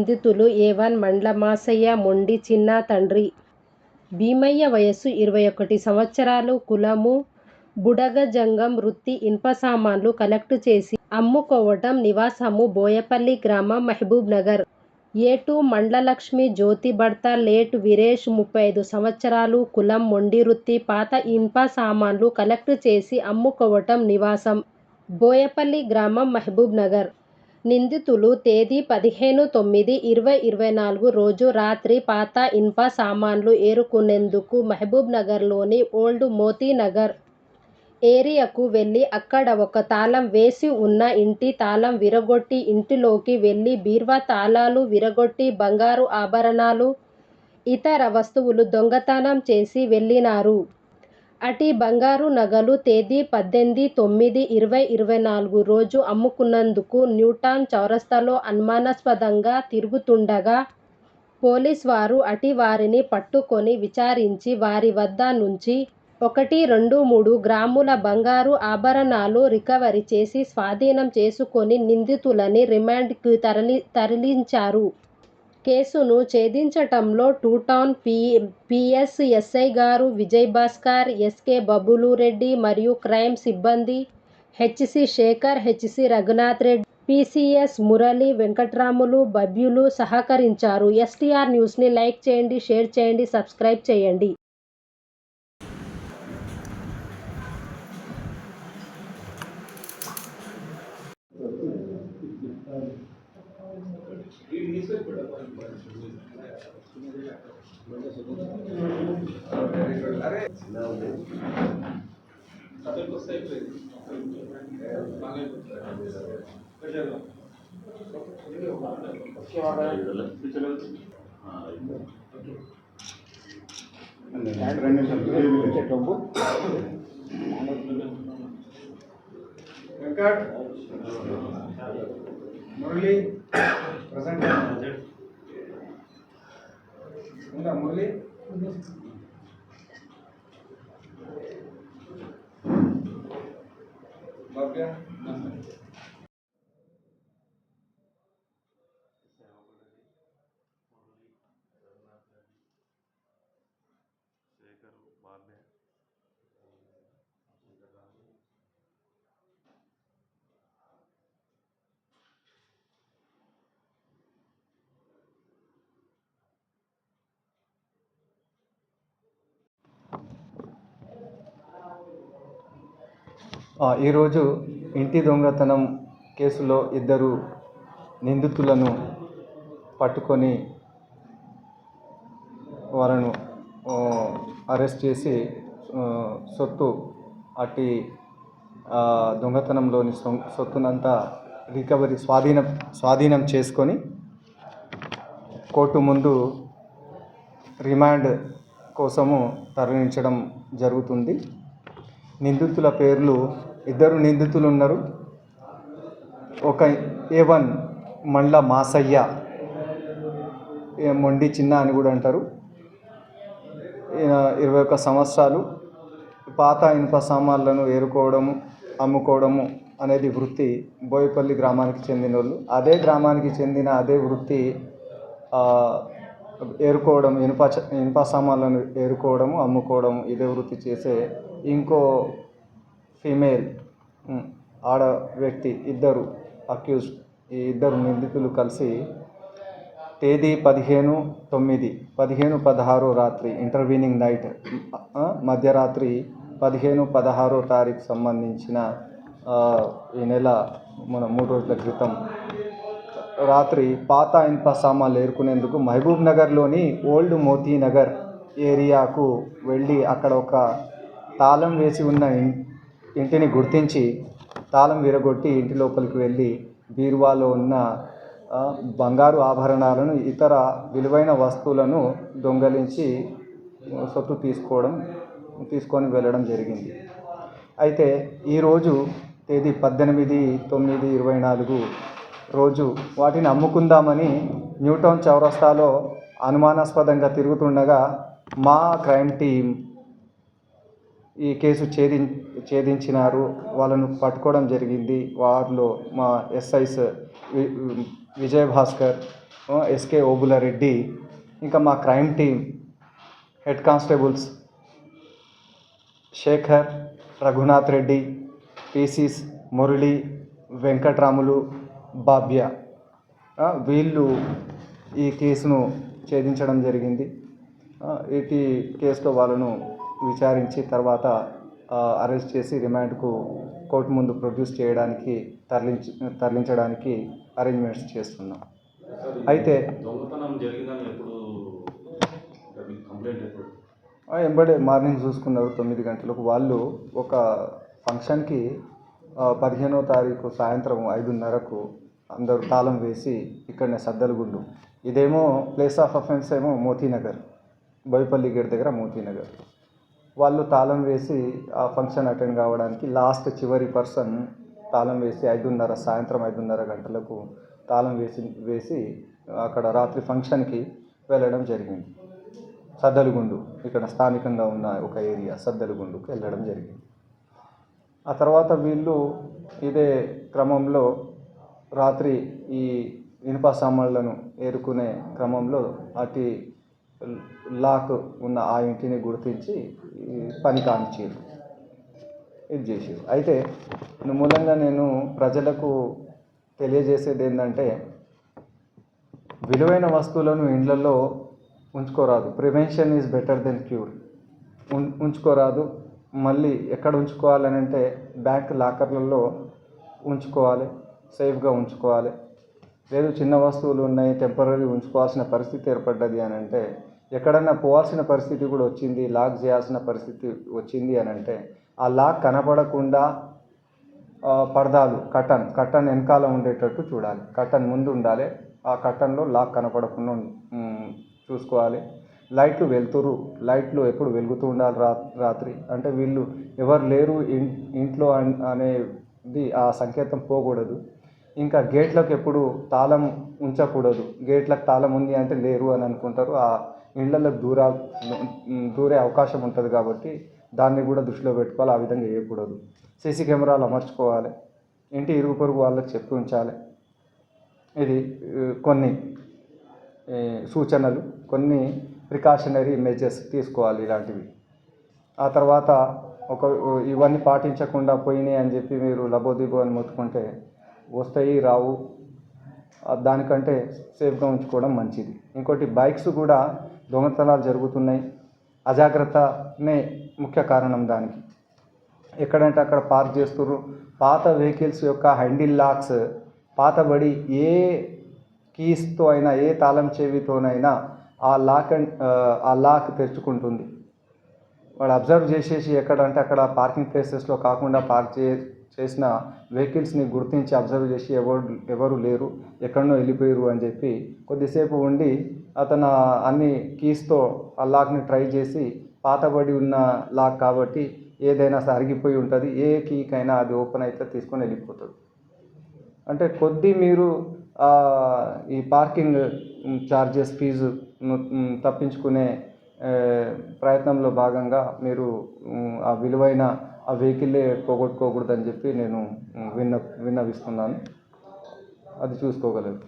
నిందితులు A1 మండ్ల మాసయ్య, మొండి చిన్న తండ్రి భీమయ్య, వయస్సు 21 సంవత్సరాలు, కులము బుడగజంగం, వృత్తి ఇనుప సామాన్లు కలెక్ట్ చేసి అమ్ముకోవటం, నివాసము బోయపల్లి గ్రామం, మహబూబ్ నగర్. A2 మండ్లలక్ష్మి జ్యోతి, భర్త లేట్ వీరేష్ 35 సంవత్సరాలు, కులం మొండి, వృత్తి పాత ఇనుప సామాన్లు కలెక్ట్ చేసి అమ్ముకోవటం, నివాసం బోయపల్లి గ్రామం, మహబూబ్ నగర్. నిందితులు తేదీ 15/9/2024 రోజు రాత్రి పాత ఇనుప సామాన్లు ఏరుకునేందుకు మహబూబ్ నగర్లోని ఓల్డ్ మోతీ నగర్ ఏరియాకు వెళ్లి అక్కడ ఒక తాళం వేసి ఉన్న ఇంటి తాళం విరగొట్టి ఇంటిలోకి వెళ్లి బీరువా తాళాలు విరగొట్టి బంగారు ఆభరణాలు, ఇతర వస్తువులు దొంగతనం చేసి వెళ్లినారు. అటీ బంగారు నగలు తేదీ 18/9/2024 రోజు అమ్ముకున్నందుకు న్యూటౌన్ చౌరస్తాలో అనుమానాస్పదంగా తిరుగుతుండగా పోలీస్ వారు అటీ వారిని పట్టుకొని విచారించి వారి వద్ద నుంచి 1.23 గ్రాముల బంగారు ఆభరణాలు రికవరీ చేసి స్వాధీనం చేసుకొని నిందితులని రిమాండ్కు తరలించారు. కేసును ఛేదించటంలో 2 టౌన్ PS ఎస్ఐ గారు విజయ్ భాస్కర్, SK బబులురెడ్డి మరియు క్రైమ్ సిబ్బంది HC Shekhar, HC Raghunath Reddy, PCS Murali, Venkatramulu, బబ్యులు సహకరించారు. STR న్యూస్ని లైక్ చేయండి, షేర్ చేయండి, సబ్స్క్రైబ్ చేయండి. వెంకట్ మురళి ప్రజెంట్ ఉందా మురళి భవ్య ఈరోజు ఇంటి దొంగతనం కేసులో ఇద్దరు నిందితులను పట్టుకొని వాళ్ళను అరెస్ట్ చేసి సొత్తు అట్టి దొంగతనంలోని సొత్తునంతా రికవరీ స్వాధీనం చేసుకొని కోర్టు ముందు రిమాండ్ కోసము తరలించడం జరుగుతుంది. నిందితుల పేర్లు ఇద్దరు నిందితులు ఉన్నారు. ఒక A1 మండ్ల మాసయ్య, మొండి చిన్న అని కూడా అంటారు, 21 సంవత్సరాలు, పాత ఇనుప సామాన్లను ఏరుకోవడము అమ్ముకోవడము అనేది వృత్తి. బోయపల్లి గ్రామానికి చెందిన వాళ్ళు. అదే గ్రామానికి చెందిన అదే వృత్తి ఏరుకోవడం, ఇనుప సామాన్లను ఏరుకోవడము అమ్ముకోవడం ఇదే వృత్తి చేసే ఇంకో ఫీమేల్ ఆడ వ్యక్తి ఇద్దరు అక్యూజ్డ్, ఈ ఇద్దరు నిందితులు కలిసి తేదీ 15/9/15-16 రాత్రి ఇంటర్వీనింగ్ నైట్ మధ్యరాత్రి 15-16 తారీఖు సంబంధించిన ఈ నెల మన 3 రోజుల క్రితం రాత్రి పాత ఇనుప సామాన్లు ఏరుకునేందుకు మహబూబ్ నగర్లోని ఓల్డ్ మోతీ నగర్ ఏరియాకు వెళ్ళి అక్కడ ఒక తాళం వేసి ఉన్న ఇంటిని గుర్తించి తాళం విరగొట్టి ఇంటి లోపలికి వెళ్ళి బీరువాలో ఉన్న బంగారు ఆభరణాలను ఇతర విలువైన వస్తువులను దొంగలించి సొత్తు తీసుకొని వెళ్ళడం జరిగింది. అయితే ఈరోజు తేదీ 18/9/24 రోజు వాటిని అమ్ముకుందామని న్యూటౌన్ చౌరస్తాలో అనుమానాస్పదంగా తిరుగుతుండగా మా క్రైమ్ టీం ఈ కేసు ఛేదించినారు. వాళ్ళను పట్టుకోవడం జరిగింది. వారిలో మా ఎస్ఐస్ విజయ్ భాస్కర్, ఎస్కే ఓబులారెడ్డి, ఇంకా మా crime team head constables Sekhar, Raghunath Reddy, PCs Murali, Venkatramulu, Babya, వీళ్ళు ఈ కేసును ఛేదించడం జరిగింది. ఈ కేసులో వాళ్ళను విచారించి తర్వాత అరెస్ట్ చేసి రిమాండ్కు కోర్టు ముందు ప్రొడ్యూస్ చేయడానికి తరలించడానికి అరేంజ్మెంట్స్ చేస్తున్నాం. అయితే దొంగతనం జరిగిందని ఎప్పుడు కంప్లైంట్ ఎప్పుడు ఎంబడే మార్నింగ్ చూసుకున్నారు 9 గంటలకు. వాళ్ళు ఒక ఫంక్షన్కి 15వ తారీఖు సాయంత్రం 5:30కు అందరూ తాళం వేసి ఇక్కడనే సద్దలగుండు, ఇదేమో ప్లేస్ ఆఫ్ అఫెన్స్ ఏమో మోతీనగర్, బోయపల్లి గేట్ దగ్గర మోతీనగర్. వాళ్ళు తాళం వేసి ఆ ఫంక్షన్ అటెండ్ కావడానికి చివరి పర్సన్ తాళం వేసి సాయంత్రం 5:30 గంటలకు తాళం వేసి అక్కడ రాత్రి ఫంక్షన్కి వెళ్ళడం జరిగింది. సద్దలగుండు, ఇక్కడ స్థానికంగా ఉన్న ఒక ఏరియా సద్దలగుండుకు వెళ్ళడం జరిగింది. ఆ తర్వాత వీళ్ళు ఇదే క్రమంలో రాత్రి ఈ ఇనుప సామాన్లను ఏరుకునే క్రమంలో అటు లాక్ ఉన్న ఆ ఇంటిని గుర్తించి పని కానిచ్చారు, ఇది చేసారు. అయితే మూలంగా నేను ప్రజలకు తెలియజేసేది ఏంటంటే, విలువైన వస్తువులను ఇండ్లలో ఉంచుకోరాదు. Prevention is better than cure. ఉంచుకోరాదు. మళ్ళీ ఎక్కడ ఉంచుకోవాలని అంటే బ్యాంక్ లాకర్లలో ఉంచుకోవాలి, సేఫ్గా ఉంచుకోవాలి. లేదు చిన్న వస్తువులు ఉన్నాయి, టెంపరీ ఉంచుకోవాల్సిన పరిస్థితి ఏర్పడ్డది అని అంటే, ఎక్కడన్నా పోవాల్సిన పరిస్థితి కూడా వచ్చింది, లాక్ చేయాల్సిన పరిస్థితి వచ్చింది అని అంటే, ఆ లాక్ కనపడకుండా పరదాలు కట్టన్ వెనకాల ఉండేటట్టు చూడాలి. కట్టన్ ముందు ఉండాలి, ఆ కట్టన్లో లాక్ కనపడకుండా చూసుకోవాలి. లైట్లు ఎప్పుడు వెలుగుతూ ఉండాలి రాత్రి. అంటే వీళ్ళు ఎవరు లేరు ఇంట్లో అనేది ఆ సంకేతం పోకూడదు. ఇంకా గేట్లకు ఎప్పుడు తాళం ఉంచకూడదు. గేట్లకు తాళం ఉంది అంటే లేరు అని అనుకుంటారు. ఆ ఇళ్లకు దూరే అవకాశం ఉంటుంది కాబట్టి దాన్ని కూడా దృష్టిలో పెట్టుకోవాలి. ఆ విధంగా చేయకూడదు. సీసీ కెమెరాలు అమర్చుకోవాలి. ఇంటి ఇరుగు పొరుగు వాళ్ళకి చెప్పి ఉంచాలి. ఇది కొన్ని సూచనలు, కొన్ని ప్రికాషనరీ మెజర్స్ తీసుకోవాలి ఇలాంటివి. ఆ తర్వాత ఇవన్నీ పాటించకుండా పోయినాయి అని చెప్పి మీరు లబోదిబో అని మొత్తుకుంటే వస్తాయి, రావు. దానికంటే సేఫ్గా ఉంచుకోవడం మంచిది. ఇంకోటి, బైక్స్ కూడా దొంగతనాలు జరుగుతున్నాయి. అజాగ్రత్తనే ముఖ్య కారణం దానికి. ఎక్కడంటే అక్కడ పార్క్ చేస్తుర్రు. పాత వెహికల్స్ యొక్క హ్యాండిల్ లాక్స్ పాతబడి ఏ కీస్తో అయినా, ఏ తాళం చెవితోనైనా ఆ లాక్ తెరుచుకుంటుంది. వాడు అబ్జర్వ్ చేసేసి ఎక్కడంటే అక్కడ పార్కింగ్ ప్లేసెస్లో కాకుండా చేసిన వెహికల్స్ని గుర్తించి అబ్జర్వ్ చేసి ఎవరు లేరు, ఎక్కడనో వెళ్ళిపోయారు అని చెప్పి కొద్దిసేపు ఉండి అతను అన్ని కీస్తో ఆ లాక్ని ట్రై చేసి, పాతబడి ఉన్న లాక్ కాబట్టి ఏదైనా అరిగిపోయి ఉంటుంది, ఏ కీకైనా అది ఓపెన్ అయితే తీసుకొని వెళ్ళిపోతుంది. అంటే మీరు ఈ పార్కింగ్ ఛార్జెస్ ఫీజు తప్పించుకునే ప్రయత్నంలో భాగంగా మీరు ఆ విలువైన ఆ వెహికల్లే పోగొట్టుకోకూడదని చెప్పి నేను విన్నవిస్తున్నాను. అది చూసుకోగలరు.